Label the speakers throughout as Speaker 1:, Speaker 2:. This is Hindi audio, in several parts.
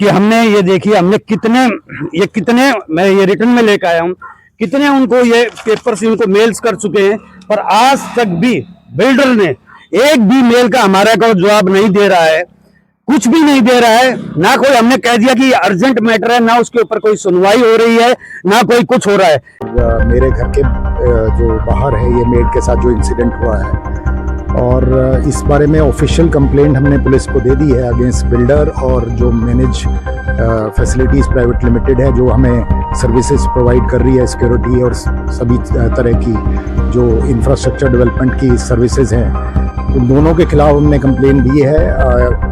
Speaker 1: कि हमने ये देखिए, हमने कितने मैं ये रिटर्न में लेकर आया हूँ, कितने उनको ये पेपर से उनको मेल्स कर चुके हैं, पर आज तक भी बिल्डर ने एक भी मेल का हमारा को जवाब नहीं दे रहा है, कुछ भी नहीं दे रहा है। ना कोई हमने कह दिया कि अर्जेंट मैटर है, ना उसके ऊपर कोई सुनवाई हो रही है, ना कोई कुछ हो रहा है।
Speaker 2: मेरे घर के जो बाहर है ये मेड के साथ जो इंसिडेंट हुआ है, और इस बारे में ऑफिशियल कंप्लेंट हमने पुलिस को दे दी है अगेंस्ट बिल्डर और जो मैनेज फैसिलिटीज़ प्राइवेट लिमिटेड है, जो हमें सर्विसेज प्रोवाइड कर रही है, सिक्योरिटी और सभी तरह की जो इंफ्रास्ट्रक्चर डेवलपमेंट की सर्विसेज हैं, उन दोनों के खिलाफ हमने कंप्लेंट दी है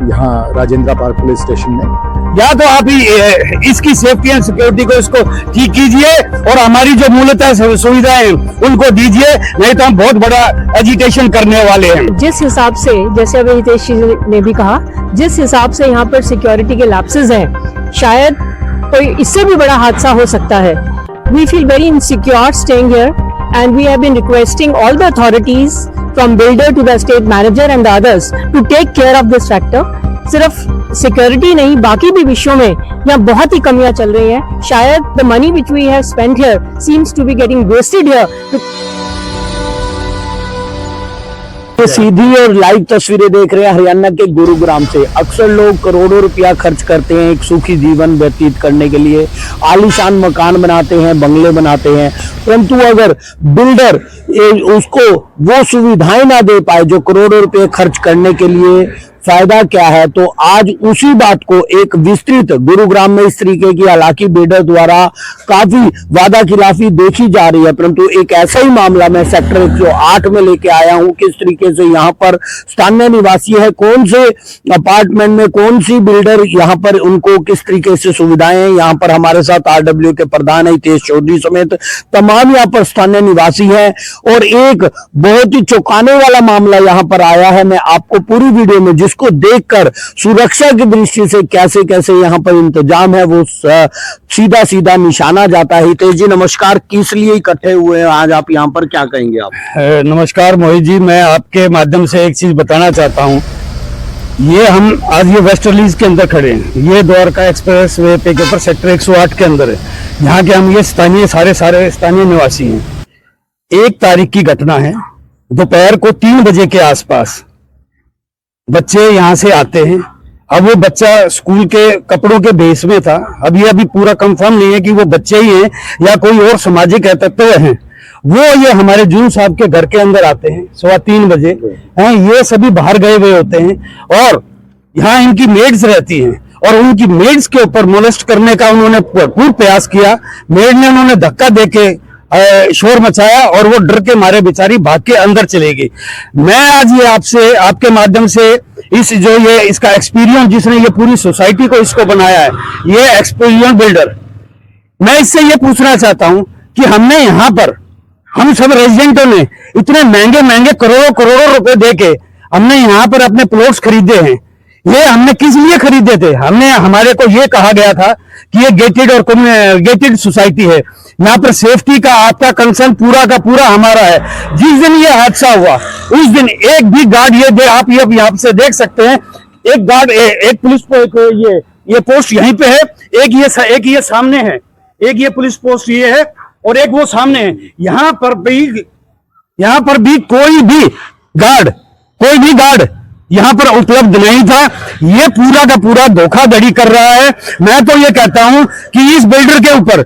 Speaker 2: यहाँ राजेंद्रा पार्क पुलिस स्टेशन में।
Speaker 1: या तो आप ही इसकी सेफ्टी एंड सिक्योरिटी को इसको ठीक कीजिए और हमारी जो मूलतः सुविधाएं उनको दीजिए, नहीं तो हम बहुत बड़ा एजिटेशन करने वाले हैं।
Speaker 3: जिस हिसाब से, जैसे अभी हितेश जी ने भी कहा, जिस हिसाब से यहाँ पर सिक्योरिटी के लैप्सेस हैं, शायद कोई इससे भी बड़ा हादसा हो सकता है। We feel very insecure staying here and we have been requesting all the authorities from builder to the state manager and the others to take care of this factor। सिर्फ सिक्योरिटी नहीं, बाकी भी विषयों में यहाँ बहुत ही कमियां चल रही हैं। शायद the money which we have spent here seems to be getting wasted here।
Speaker 4: सीधी और लाइव तस्वीरें देख रहे हैं हरियाणा के गुरुग्राम से। अक्सर लोग करोड़ों रुपया खर्च करते हैं एक सुखी जीवन व्यतीत करने के लिए, आलीशान मकान बनाते हैं, बंगले बनाते हैं, परंतु अगर बिल्डर उसको वो सुविधाएं ना दे पाए जो करोड़ों रुपए खर्च करने के लिए, फायदा क्या है। तो आज उसी बात को एक विस्तृत गुरुग्राम में इस तरीके की हालांकि बिल्डर द्वारा काफी वादा खिलाफी देखी जा रही है, परंतु एक ऐसा ही मामला मैं सेक्टर 108 में लेके आया हूं। किस तरीके से यहाँ पर स्थानीय निवासी है, कौन से अपार्टमेंट में कौन सी बिल्डर यहाँ पर उनको किस तरीके से सुविधाएं हैं। यहाँ पर हमारे साथ RW के प्रधान है हितेश चौधरी समेत तमाम यहाँ पर स्थानीय निवासी है, और एक बहुत ही चौंकाने वाला मामला यहाँ पर आया है। मैं आपको पूरी वीडियो में को देखकर सुरक्षा की दृष्टि से कैसे कैसे यहाँ पर इंतजाम है वो सीधा सीधा निशाना जाता है। हितेश जी नमस्कार, किस लिए इकट्ठे हुए हैं आज आप यहाँ पर, क्या कहेंगे आप?
Speaker 1: नमस्कार मोहित जी, मैं आपके माध्यम से एक चीज बताना चाहता हूँ। ये हम आज ये वेस्ट रिलीज के अंदर खड़े हैं, ये द्वारका एक्सप्रेस वे पे के ऊपर सेक्टर 108 के अंदर है। यहाँ के हम ये सारे स्थानीय निवासी हैं। 1 तारीख की घटना है, दोपहर को 3 बजे के आसपास बच्चे यहाँ से आते हैं। अब वो बच्चा स्कूल के कपड़ों के भेष में था, अभी पूरा कंफर्म नहीं है कि वो बच्चे ही हैं या कोई और सामाजिक तत्व हैं। वो ये हमारे जून साहब के घर के अंदर आते हैं 3:15 बजे हैं। ये सभी बाहर गए हुए होते हैं और यहाँ इनकी मेड्स रहती हैं, और उनकी मेड्स के ऊपर मोलेस्ट करने का उन्होंने भरपूर प्रयास किया। मेड ने उन्होंने धक्का देके शोर मचाया और वो डर के मारे बेचारी भाग के अंदर चले गई। मैं आज ये आपसे आपके माध्यम से इसका एक्सपीरियंस, जिसने ये पूरी सोसाइटी को इसको बनाया है, ये एक्सपीरियंस बिल्डर, मैं इससे ये पूछना चाहता हूं कि हमने यहाँ पर हम सब रेजिडेंटों ने इतने महंगे करोड़ों रुपए देके हमने यहाँ पर अपने प्लॉट्स खरीदे हैं। ये हमने किस लिए खरीदे थे? हमारे को ये कहा गया था कि ये गेटेड सोसाइटी है, यहाँ पर सेफ्टी का आपका कंसर्न पूरा का पूरा हमारा है। जिस दिन ये हादसा हुआ उस दिन एक भी गार्ड, आप यहाँ से देख सकते हैं, एक गार्ड, एक पुलिस ये पोस्ट यहीं पे है, एक ये सामने है, एक ये पुलिस पोस्ट ये है और एक वो सामने है। यहाँ पर भी कोई भी गार्ड यहाँ पर उपलब्ध नहीं था। ये पूरा का पूरा धोखाधड़ी कर रहा है। मैं तो ये कहता हूं कि इस बिल्डर के ऊपर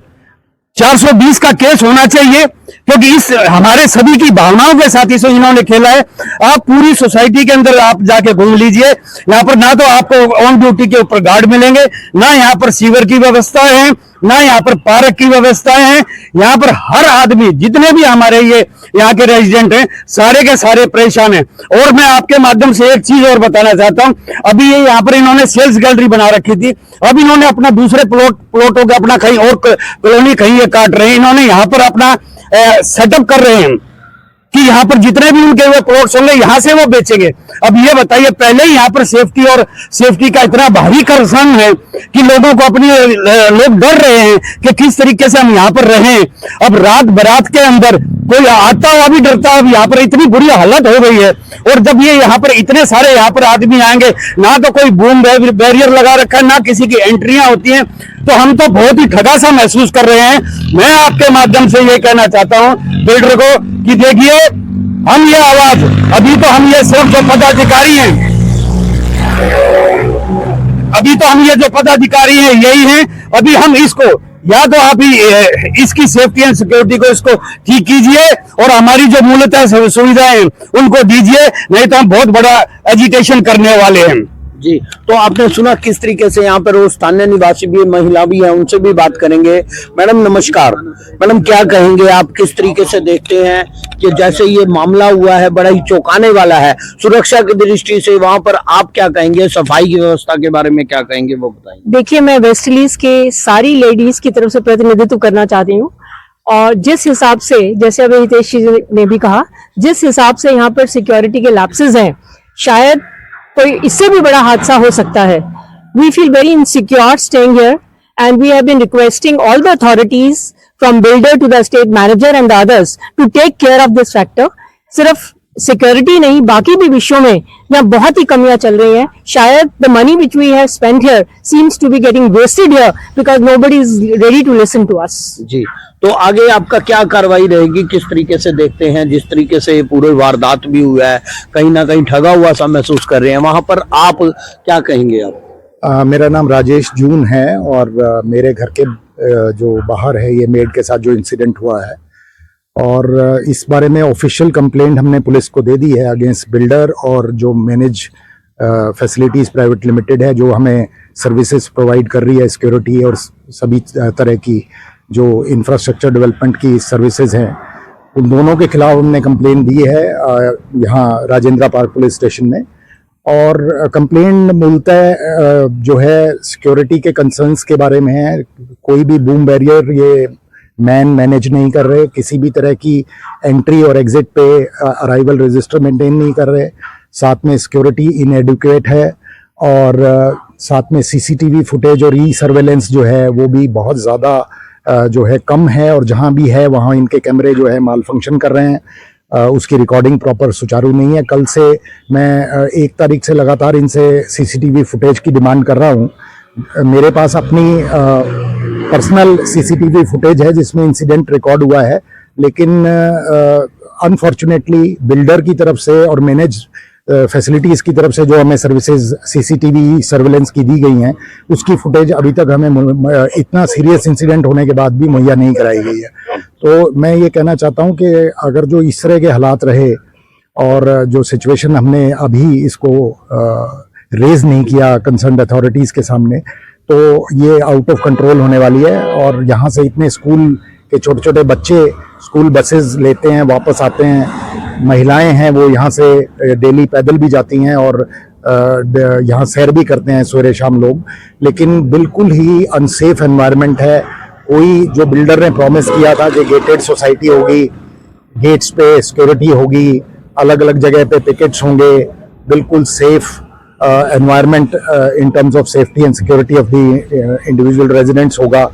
Speaker 1: 420 का केस होना चाहिए, क्योंकि इस हमारे सभी की भावनाओं के साथ इसे इन्होंने खेला है। आप पूरी सोसाइटी के अंदर आप जाके घूम लीजिए, यहाँ पर ना तो आपको ऑन ड्यूटी के ऊपर गार्ड मिलेंगे, ना यहाँ पर सीवर की व्यवस्था है, ना यहाँ पर पार्क की व्यवस्थाएं हैं। यहाँ पर हर आदमी, जितने भी हमारे ये यहाँ के रेजिडेंट हैं, सारे के सारे परेशान हैं। और मैं आपके माध्यम से एक चीज और बताना चाहता हूँ, अभी ये यहाँ पर इन्होंने सेल्स गैलरी बना रखी थी, अब इन्होंने अपना दूसरे प्लॉटों का अपना कहीं और कॉलोनी कहीं ये काट रहे हैं, इन्होंने यहाँ पर अपना सेटअप कर रहे हैं कि यहाँ पर जितने भी उनके वो प्लॉट्स होंगे यहाँ से वो बेचेंगे। अब ये बताइए, पहले ही यहाँ पर सेफ्टी का इतना भारी कंसर्न है कि लोगों को लोग डर रहे हैं कि किस तरीके से हम यहाँ पर रहें। अब रात बरात के अंदर कोई आता हुआ भी डरता है। अब यहाँ पर इतनी बुरी हालत हो गई है, और जब ये यहाँ पर इतने सारे यहाँ पर आदमी आएंगे, ना तो कोई बूम बैरियर लगा रखा है, ना किसी की एंट्रियां होती हैं, तो हम तो बहुत ही ठगा सा महसूस कर रहे हैं। मैं आपके माध्यम से ये कहना चाहता हूं बिल्डर को कि देखिए, हम ये आवाज अभी तो हम ये सिर्फ जो पदाधिकारी हैं, अभी तो हम ये जो पदाधिकारी हैं यही हैं। अभी हम इसको या तो आप ही इसकी सेफ्टी एंड सिक्योरिटी को इसको ठीक कीजिए और हमारी जो मूलतः सुविधाएं हैं उनको दीजिए, नहीं तो हम बहुत बड़ा एजिटेशन करने वाले हैं।
Speaker 4: जी, तो आपने सुना किस तरीके से यहाँ पर वो स्थानीय निवासी भी, महिला भी है, उनसे भी बात करेंगे। मैडम नमस्कार। मैडम क्या कहेंगे आप, किस तरीके से देखते हैं कि जैसे ये मामला हुआ है बड़ा ही चौंकाने वाला है, सुरक्षा की दृष्टि से वहां पर आप क्या कहेंगे, सफाई की व्यवस्था के बारे में क्या कहेंगे वो बताएंगे।
Speaker 3: देखिए, मैं वेस्टलीज के सारी लेडीज की तरफ से प्रतिनिधित्व करना चाहती हूँ, और जिस हिसाब से, जैसे अभी हितेश जी ने भी कहा, जिस हिसाब से यहाँ पर सिक्योरिटी के लैप्सेस हैं, शायद कोई इससे भी बड़ा हादसा हो सकता है। We feel very insecure staying here and we have been requesting all the authorities from builder to the state manager and others to take care of this factor. सिर्फ सिक्योरिटी नहीं, बाकी भी विषयों में यहाँ बहुत ही कमियां चल रही हैं। शायद the money which we have spent here seems to be getting wasted here because nobody is ready to listen to us.
Speaker 4: जी, तो आगे आपका क्या कार्रवाई रहेगी, किस तरीके से देखते हैं, जिस तरीके से पूरे वारदात भी हुआ है, कहीं ना कहीं ठगा हुआ सा महसूस कर रहे हैं, वहां पर आप क्या कहेंगे आप?
Speaker 2: मेरा नाम राजेश जून है और मेरे घर के जो बाहर है ये मेड के साथ जो इंसिडेंट हुआ है, और इस बारे में ऑफिशियल कंप्लेंट हमने पुलिस को दे दी है अगेंस्ट बिल्डर और जो मैनेज फैसिलिटीज़ प्राइवेट लिमिटेड है, जो हमें सर्विसेज प्रोवाइड कर रही है, सिक्योरिटी और सभी तरह की जो इंफ्रास्ट्रक्चर डेवलपमेंट की सर्विसेज हैं, उन दोनों के खिलाफ हमने कंप्लेन दी है यहाँ राजेंद्रा पार्क पुलिस स्टेशन में। और कंप्लेंट मूलतः जो है सिक्योरिटी के कंसर्न्स के बारे में है। कोई भी बूम बैरियर ये मैनेज नहीं कर रहे, किसी भी तरह की एंट्री और एग्जिट पे अराइवल रजिस्टर मेंटेन नहीं कर रहे, साथ में सिक्योरिटी इनएडुकेट है, और साथ में सीसीटीवी फुटेज और ई सर्वेलेंस जो है वो भी बहुत ज़्यादा जो है कम है, और जहाँ भी है वहाँ इनके कैमरे जो है माल फंक्शन कर रहे हैं, उसकी रिकॉर्डिंग प्रॉपर सुचारू नहीं है। कल से मैं 1 तारीख से लगातार इनसे सीसीटीवी फुटेज की डिमांड कर रहा हूँ। मेरे पास अपनी पर्सनल सीसीटीवी फुटेज है जिसमें इंसिडेंट रिकॉर्ड हुआ है, लेकिन अनफॉर्चुनेटली बिल्डर की तरफ से और मैनेज फैसिलिटीज़ की तरफ से जो हमें सर्विसेज सीसीटीवी सर्वेलेंस की दी गई हैं, उसकी फुटेज अभी तक हमें इतना सीरियस इंसिडेंट होने के बाद भी मुहैया नहीं कराई गई है। तो मैं ये कहना चाहता हूँ कि अगर जो इस तरह के हालात रहे और जो सिचुएशन हमने अभी इसको रेज नहीं किया कंसर्न्ड अथॉरिटीज़ के सामने, तो ये आउट ऑफ कंट्रोल होने वाली है। और यहाँ से इतने स्कूल के छोटे छोटे बच्चे स्कूल बसेस लेते हैं, वापस आते हैं, महिलाएं हैं वो यहाँ से डेली पैदल भी जाती हैं और यहाँ सैर भी करते हैं सवेरे शाम लोग, लेकिन बिल्कुल ही अनसेफ एनवायरनमेंट है। कोई जो बिल्डर ने प्रॉमिस किया था कि गेटेड सोसाइटी होगी, गेट्स पे सिक्योरिटी होगी, अलग अलग जगह पे पिकेट्स होंगे, बिल्कुल safe environment in terms of safety and security of the individual residents होगा,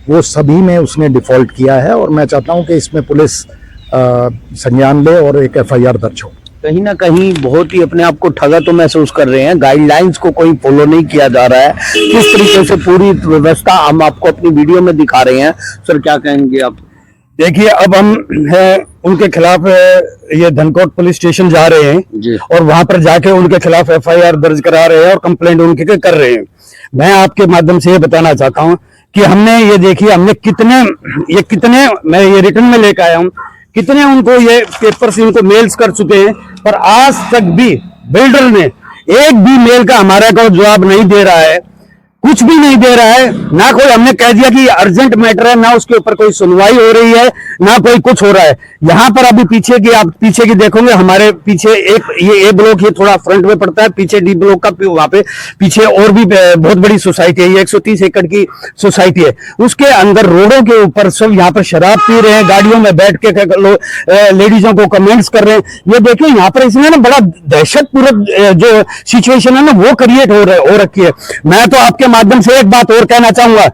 Speaker 2: वो सभी में उसने डिफॉल्ट किया है। और मैं चाहता हूं कि इसमें पुलिस संज्ञान ले और एक एफआईआर दर्ज हो।
Speaker 4: कहीं ना कहीं बहुत ही अपने आप को ठगा तो महसूस कर रहे हैं, गाइडलाइंस को कोई फॉलो नहीं किया जा रहा है, किस तरीके से पूरी व्यवस्था हम आपको अपनी वीडियो में दिखा रहे हैं। सर क्या कहेंगे आप?
Speaker 1: देखिए, अब हम हैं उनके खिलाफ ये धनकोट पुलिस स्टेशन जा रहे हैं और वहां पर जाके उनके खिलाफ एफआईआर दर्ज करा रहे हैं और कंप्लेंट उनके कर रहे हैं। मैं आपके माध्यम से ये बताना चाहता हूं कि हमने ये देखिए, हमने कितने मैं ये रिटर्न में लेकर आया हूं, कितने उनको ये पेपर्स इनको मेल्स कर चुके हैं, पर आज तक भी बिल्डर ने एक भी मेल का हमारे को जवाब नहीं दे रहा है। कुछ भी नहीं दे रहा है, ना कोई हमने कह दिया कि अर्जेंट मैटर है, ना उसके ऊपर कोई सुनवाई हो रही है, ना कोई कुछ हो रहा है। यहाँ पर अभी पीछे की आप पीछे की देखोगे, हमारे पीछे एक ये ए ब्लॉक ये थोड़ा फ्रंट में पड़ता है, पीछे डी ब्लॉक का वहां पे पीछे और भी बहुत बड़ी सोसाइटी है, ये 130 एकड़ की सोसाइटी है। उसके अंदर रोडों के ऊपर सब यहाँ पर शराब पी रहे हैं, गाड़ियों में बैठ के लेडीजों को कमेंट्स कर रहे हैं। ये देखिए यहाँ पर इसने ना बड़ा दहशतपूर्ण जो सिचुएशन है ना वो क्रिएट हो रखी है। मैं तो आपके माध्यम से एक बात और कहना चाहूंगा,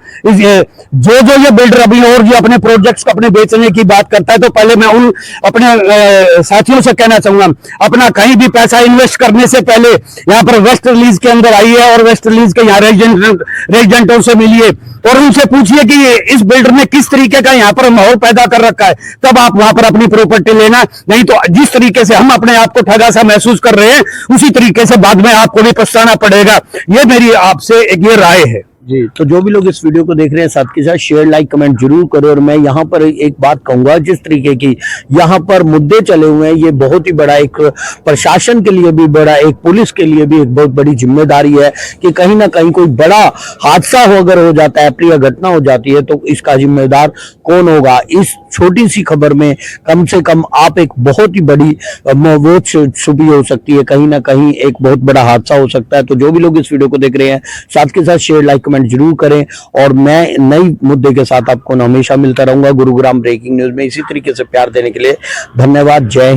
Speaker 1: जो ये बिल्डर अभी और जो अपने प्रोजेक्ट्स को अपने बेचने की बात करता है, तो पहले मैं उन अपने साथियों से कहना चाहूंगा, अपना कहीं भी पैसा इन्वेस्ट करने से पहले यहाँ पर वेस्ट रिलीज के अंदर आइए और वेस्ट रिलीज के यहाँ रेजिडेंटों से मिलिए और उनसे पूछिए कि इस बिल्डर ने किस तरीके का यहाँ पर माहौल पैदा कर रखा है, तब आप वहां पर अपनी प्रॉपर्टी लेना। नहीं तो जिस तरीके से हम अपने आप को ठगा सा महसूस कर रहे हैं, उसी तरीके से बाद में आपको भी पछताना पड़ेगा। ये मेरी आपसे एक ये राय है
Speaker 4: जी। तो जो भी लोग इस वीडियो को देख रहे हैं, साथ के साथ शेयर लाइक कमेंट जरूर करो। और मैं यहाँ पर एक बात कहूंगा, जिस तरीके की यहाँ पर मुद्दे चले हुए हैं, ये बहुत ही बड़ा एक प्रशासन के लिए भी बड़ा, एक पुलिस के लिए भी एक बहुत बड़ी जिम्मेदारी है कि कहीं ना कहीं कोई बड़ा हादसा हो अगर हो जाता है, प्रिय घटना हो जाती है, तो इसका जिम्मेदार कौन होगा। इस छोटी सी खबर में कम से कम आप एक बहुत ही बड़ी मौत छुपी हो सकती है, कहीं ना कहीं एक बहुत बड़ा हादसा हो सकता है। तो जो भी लोग इस वीडियो को देख रहे हैं, साथ के साथ शेयर लाइक कमेंट जरूर करें। और मैं नई मुद्दे के साथ आपको हमेशा मिलता रहूंगा गुरुग्राम ब्रेकिंग न्यूज में। इसी तरीके से प्यार देने के लिए धन्यवाद। जय हिंद।